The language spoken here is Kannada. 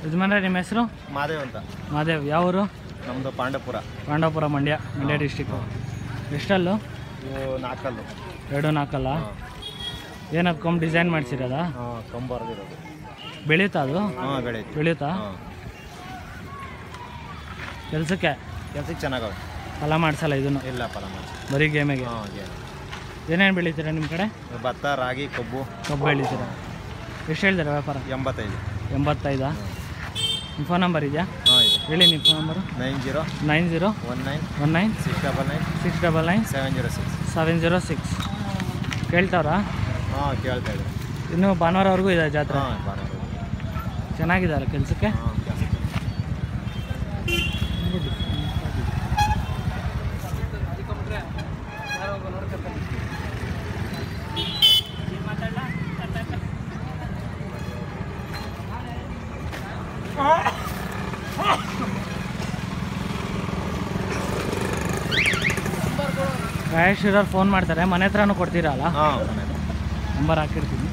ಯಜಮಾನ್ರೆ ನಿಮ್ಮ ಹೆಸರು? ಮಾದೇವ್ ಅಂತ. ಮಾದೇವ್. ಯಾವೂರು? ನಮ್ಮದು ಪಾಂಡವಪುರ ಮಂಡ್ಯ ಡಿಸ್ಟಿಕ್ಕು. ಎಷ್ಟಲ್ಲು? ಇವು 4 ಕಲ್ಲು. 2 4 ಏನದು ಕೊಂಬ್ ಡಿಸೈನ್ ಮಾಡಿಸಿರೋದಾ? ಕೊಂಬು ಬರೆದಿರೋದು. ಬೆಳೀತಾ ಅದು? ಬೆಳೆಯುತ್ತಾ? ಕೆಲಸಕ್ಕೆ ಚೆನ್ನಾಗವೆ. ಫಲ ಮಾಡಿಸಲ್ಲ ಇದನ್ನು? ಇಲ್ಲ, ಫಲ ಮಾಡಿಸಿ ಬರೀ ಗೇಮಿಗೆ. ಏನೇನು ಬೆಳಿತೀರಾ ನಿಮ್ಮ ಕಡೆ? ಭತ್ತ, ರಾಗಿ, ಕಬ್ಬು ಬೆಳಿತೀರಾ. ಎಷ್ಟು ಹೇಳ್ತೀರಾ ವ್ಯಾಪಾರ? 85. ನಿಮ್ಮ ಫೋನ್ ನಂಬರ್ ಇದೆಯಾ? ಹೇಳಿ ನಿಮ್ಮ ಫೋನ್ ನಂಬರು. 9019196699 ಕೇಳ್ತಾವ್ರಾ? ಕೇಳ್ತಾ ಇದ್ದಾರೆ. ಇನ್ನು ಭಾನುವಾರವರೆಗೂ ಇದೆ ಜಾತ್ರೆ. ಚೆನ್ನಾಗಿದೆಯಲ್ಲ ಕೆಲಸಕ್ಕೆ? ರಾಯೇಶ್ ಇರೋರು ಫೋನ್ ಮಾಡ್ತಾರೆ, ಮನೆ ಹತ್ರನೂ ಕೊಡ್ತೀರಾ ಅಲ್ಲ? ನಂಬರ್ ಹಾಕಿರ್ತೀನಿ.